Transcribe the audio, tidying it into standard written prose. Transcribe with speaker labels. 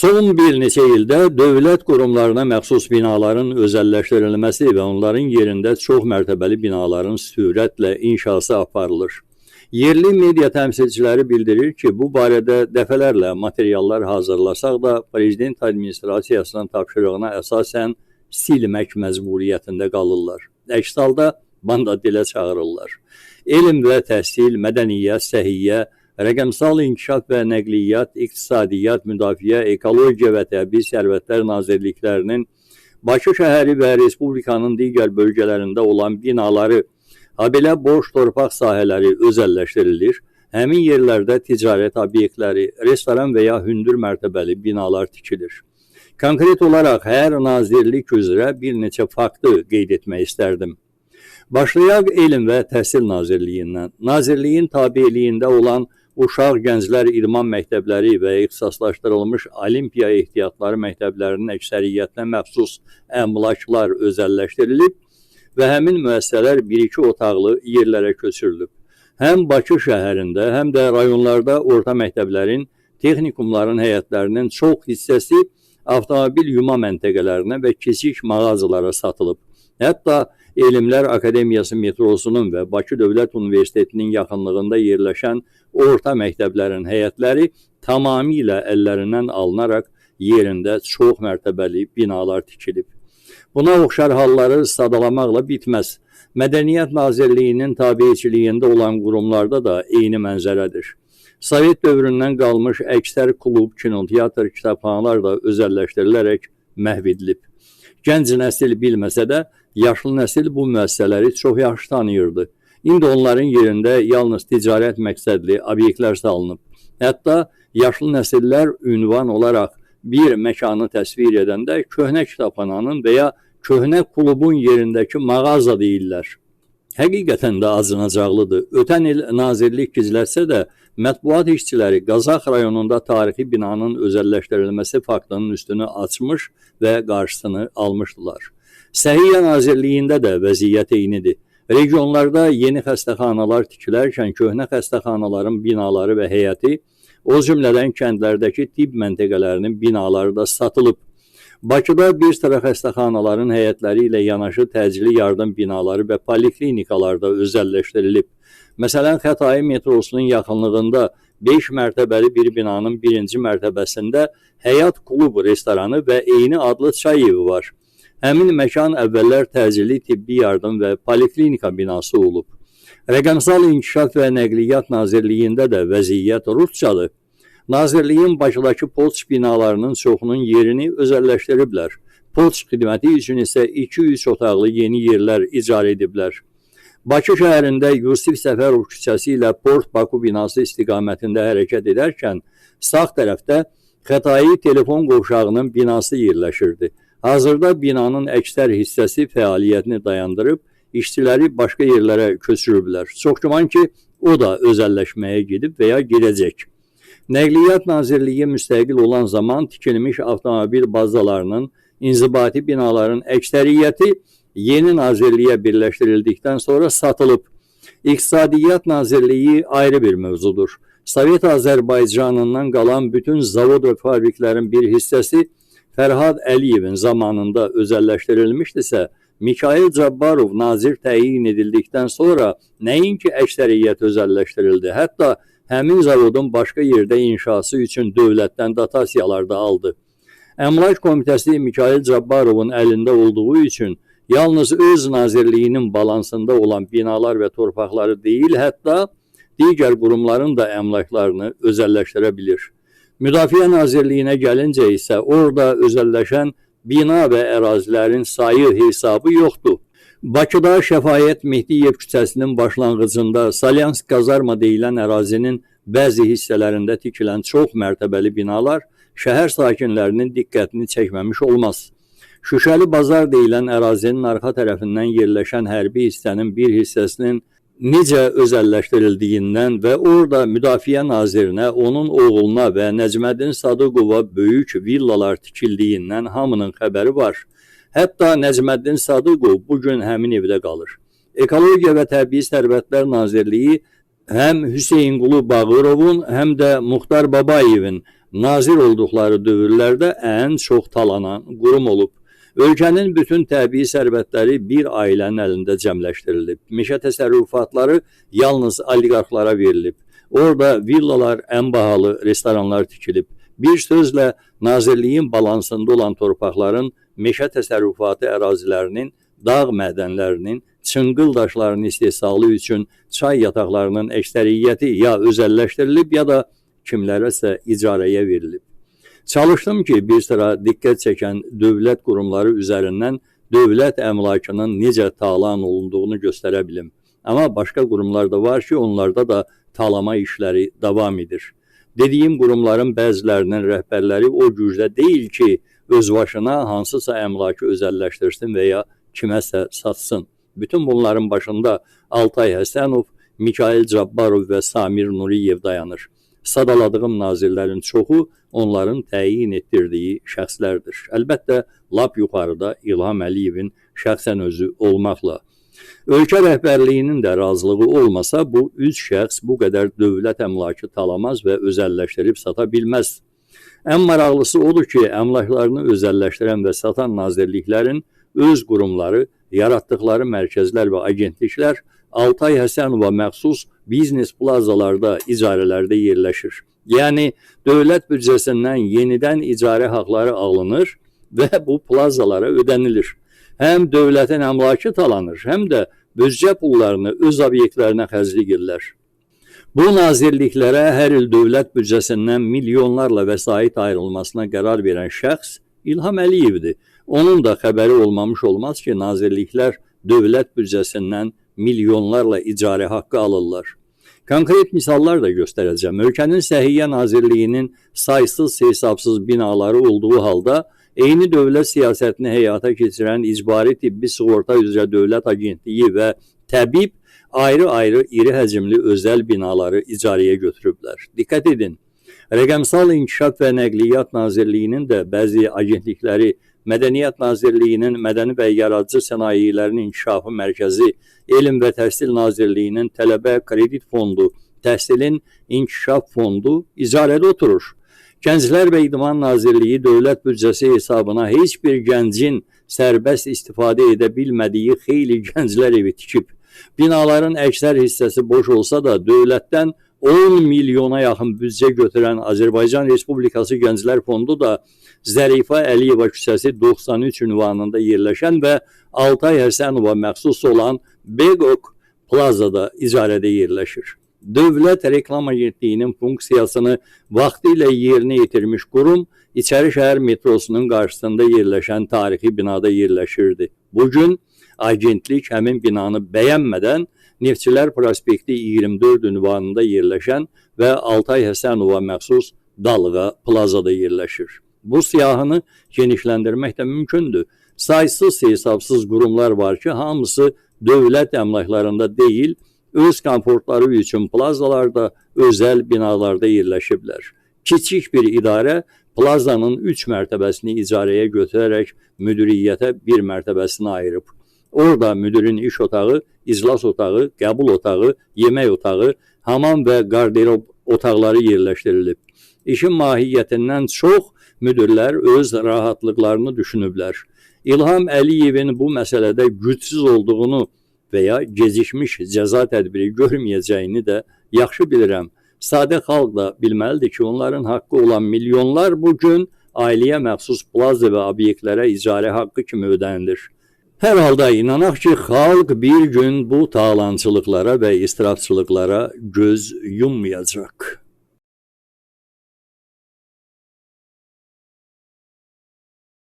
Speaker 1: Son bir neçə ildə dövlət qurumlarına məxsus binaların özəlləşdirilməsi və onların yerində çox mərtəbəli binaların sürətlə inşası aparılır. Yerli media təmsilçiləri bildirir ki, bu barədə dəfələrlə materiallar hazırlasaq da, prezident administrasiyasının tapşırığına əsasən silmək məcburiyyətində qalırlar. Əks halda banda dilə çağırırlar. Elm və təhsil, mədəniyyət, səhiyyə, rəqəmsal inkişaf və nəqliyyat, iqtisadiyyat, müdafiə, ekologiya və təbii sərvətlər nazirliklərinin Bakı şəhəri və Respublikanın digər bölgələrində olan binaları, habelə boş torpaq sahələri özəlləşdirilir, həmin yerlərdə ticarət obyektləri, restoran və ya hündür mərtəbəli binalar tikilir. Konkret olaraq hər nazirlik üzrə bir neçə faktı qeyd etmək istərdim. Başlayaq Elm və Təhsil Nazirliyindən. Nazirliyin tabeliyində olan Uşaq Gənclər İdman Məktəbləri və ixtisaslaşdırılmış Olimpiya ehtiyatları məktəblərinin əksəriyyətinə məxsus əmlaklar özəlləşdirilib və həmin müəssisələr 1-2 otaqlı yerlərə köçürülüb. Həm Bakı şəhərində, həm də rayonlarda orta məktəblərin, texnikumların həyətlərinin çox hissəsi avtomobil yuma məntəqələrinə və kiçik mağazalara satılıb. Hətta Elmlər Akademiyası metrosunun və Bakı Dövlət Universitetinin yaxınlığında yerləşən orta məktəblərin həyətləri tamamilə əllərindən alınaraq yerində çox mərtəbəli binalar tikilib. Buna oxşar halları sadalamaqla bitməz. Mədəniyyət Nazirliyinin tabiçiliyində olan qurumlarda da eyni mənzərədir. Sovet dövründən qalmış əksər klub, kinoteatr, kitabxanalar da özəlləşdirilərək məhv edilib. Gənc nəsil bilməsə də, yaşlı nəsil bu müəssisələri çox yaxşı tanıyırdı. İndi onların yerində yalnız ticarət məqsədli obyektlər salınıb. Hətta yaşlı nəsillər ünvan olaraq bir məkanı təsvir edəndə köhnə kitabxananın və ya köhnə klubun yerindəki mağaza deyirlər. Həqiqətən də acınacaqlıdır. Ötən il nazirlik gizlətsə də, mətbuat işçiləri Qazax rayonunda tarixi binanın özəlləşdirilməsi faktının üstünü açmış və qarşısını almışdılar. Səhiyyə Nazirliyində də vəziyyət eynidir. Regionlarda yeni xəstəxanalar tikilərkən köhnə xəstəxanaların binaları və həyəti, o cümlədən kəndlərdəki tibb məntəqələrinin binaları da satılıb. Bakıda bir sıra xəstəxanaların həyətləri ilə yanaşı təcili yardım binaları və poliklinikalar da özəlləşdirilib. Məsələn, Xətai metrosunun yaxınlığında 5 mərtəbəli bir binanın 1-ci mərtəbəsində Həyat Klub restoranı və eyni adlı çay evi var. Həmin məkan əvvəllər təcili tibbi yardım və poliklinika binası olub. Rəqəmsal İnkişaf və Nəqliyyat Nazirliyində də vəziyyət rusçadır. Nazirliyin Bakıdakı poçt binalarının çoxunun yerini özəlləşdiriblər. Poçt xidməti üçün isə 2-3 otaqlı yeni yerlər icarə ediblər. Bakı şəhərində Yusif Səfərov küçəsi ilə Port Baku binası istiqamətində hərəkət edərkən sağ tərəfdə Xətai telefon qovşağının binası yerləşirdi. Hazırda binanın əksər hissəsi fəaliyyətini dayandırıb, işçiləri başqa yerlərə köçürüblər. Çox güman ki, o da özəlləşməyə gedib və ya gedəcək. Nəqliyyat Nazirliyi müstəqil olan zaman tikilmiş avtomobil bazalarının, inzibati binaların əksəriyyəti yeni nazirliyə birləşdirildikdən sonra satılıb. İqtisadiyyat Nazirliyi ayrı bir mövzudur. Sovet Azərbaycanından qalan bütün zavod və fabriklərin bir hissəsi Fərhad Əliyevin zamanında özəlləşdirilmişdirsə, Mikayıl Cabbarov nazir təyin edildikdən sonra nəinki əksəriyyət özəlləşdirildi, hətta həmin zavodun başqa yerdə inşası üçün dövlətdən dotasiyalar da aldı. Əmlak Komitəsi Mikayıl Cabbarovun əlində olduğu üçün yalnız öz nazirliyinin balansında olan binalar və torpaqları deyil, hətta digər qurumların da əmlaklarını özəlləşdirə bilir. Müdafiə Nazirliyinə gəlincə isə orada özəlləşən bina və ərazilərin sayı hesabı yoxdur. Bakıda Şəfayət Mehdiyev küçəsinin başlanğıcında Salyansk Kazarma deyilən ərazinin bəzi hissələrində tikilən çox mərtəbəli binalar şəhər sakinlərinin diqqətini çəkməmiş olmaz. Şüşəli Bazar deyilən ərazinin arxa tərəfindən yerləşən hərbi hissənin bir hissəsinin necə özəlləşdirildiyindən və orada Müdafiə Nazirinə, onun oğluna və Nəcməddin Sadıqova böyük villalar tikildiyindən hamının xəbəri var. Hətta Nəcməddin Sadıqov bugün həmin evdə qalır. Ekologiya və Təbii Sərvətlər Nazirliyi həm Hüseynqulu Bağırovun, həm də Muxtar Babayevin nazir olduqları dövrlərdə ən çox talanan qurum olub. Ölkənin bütün təbii sərvətləri bir ailənin əlində cəmləşdirilib. Meşə təsərrüfatları yalnız oliqarxlara verilib. Orada villalar, ən bahalı restoranlar tikilib. Bir sözlə, nazirliyin balansında olan torpaqların meşə təsərrüfatı ərazilərinin, dağ mədənlərinin, çınqıl daşlarının istehsalı üçün çay yataqlarının əksəriyyəti ya özəlləşdirilib, ya da kimlərəsə icarəyə verilib. Çalışdım ki, bir sıra diqqət çəkən dövlət qurumları üzərindən dövlət əmlakının necə talan olunduğunu göstərə bilim. Amma başqa qurumlar da var ki, onlarda da talama işləri davam edir. Dediyim qurumların bəzilərinin rəhbərləri o gücdə deyil ki, öz başına hansısa əmlakı özəlləşdirsin və ya kiməsə satsın. Bütün bunların başında Altay Həsənov, Mikayıl Cabbarov və Samir Nuriyev dayanır. Sadaladığım nazirlərin çoxu onların təyin etdirdiyi şəxslərdir. Əlbəttə, lap yuxarıda İlham Əliyevin şəxsən özü olmaqla. Ölkə rəhbərliyinin də razılığı olmasa, bu üç şəxs bu qədər dövlət əmlakı talamaz və özəlləşdirib sata bilməz. Ən maraqlısı odur ki, əmlaklarını özəlləşdirən və satan nazirliklərin öz qurumları, yaratdıqları mərkəzlər və agentliklər Altay Həsənova məxsus biznes plazalarda, icarələrdə yerləşir. Yəni, dövlət büdcəsindən yenidən icarə haqları alınır və bu plazalara ödənilir. Həm dövlətin əmlakı talanır, həm də büdcə pullarını öz obyektlərinə xərclik edirlər. Bu nazirliklərə hər il dövlət büdcəsindən milyonlarla vəsait ayrılmasına qərar verən şəxs İlham Əliyevdir. Onun da xəbəri olmamış olmaz ki, nazirliklər dövlət büdcəsindən milyonlarla icarə haqqı alırlar. Konkret misallar da göstərəcəm. Ölkənin Səhiyyə Nazirliyinin saysız hesabsız binaları olduğu halda, eyni dövlət siyasətini həyata keçirən icbari tibbi sığorta üzrə dövlət agentliyi və təbib ayrı-ayrı iri həcmli özəl binaları icarəyə götürüblər. Diqqət edin, Rəqəmsal İnkişaf və Nəqliyyat Nazirliyinin də bəzi agentlikləri, Mədəniyyət Nazirliyinin Mədəni və Yaradıcı Sənayelərin İnkişafı Mərkəzi, Elm və Təhsil Nazirliyinin Tələbə Kredit Fondu, Təhsilin İnkişaf Fondu icarədə oturur. Gənclər və İdman Nazirliyi dövlət büdcəsi hesabına heç bir gəncin sərbəst istifadə edə bilmədiyi xeyli gənclər evi tikib. Binaların əksər hissəsi boş olsa da, dövlətdən 10 milyona yaxın büdcə götürən Azərbaycan Respublikası Gənclər Fondu da Zərifə Əliyeva küçəsi 93 ünvanında yerləşən və Altay Həsənova məxsus olan Begok Plazada icarədə yerləşir. Dövlət Reklam Agentliyinin funksiyasını vaxtilə yerinə yetirmiş qurum İçəri şəhər metrosunun qarşısında yerləşən tarixi binada yerləşirdi. Bugün agentlik həmin binanı bəyənmədən Neftçilər Prospekti 24 ünvanında yerləşən və Altay Həsənova məxsus Dalğa Plazada yerləşir. Bu siyahını genişləndirmək də mümkündür. Saysız hesabsız qurumlar var ki, hamısı dövlət əmlaklarında deyil, öz komfortları üçün plazalarda, özəl binalarda yerləşiblər. Kiçik bir idarə plazanın 3 mərtəbəsini icarəyə götürərək müdiriyyətə 1 mərtəbəsini ayırıb. Orada müdirin iş otağı, iclas otağı, qəbul otağı, yemək otağı, hamam və qarderob otaqları yerləşdirilib. İşin mahiyyətindən çox müdirlər öz rahatlıqlarını düşünüblər. İlham Əliyevin bu məsələdə gücsüz olduğunu və ya gecikmiş cəza tədbiri görməyəcəyini də yaxşı bilirəm. Sadə xalq da bilməlidir ki, onların haqqı olan milyonlar bugün ailəyə məxsus plaza və obyektlərə icarə haqqı kimi ödənilir. Hər halda inanaq ki, xalq bir gün bu talançılıqlara və israfçılıqlara göz yummayacaq.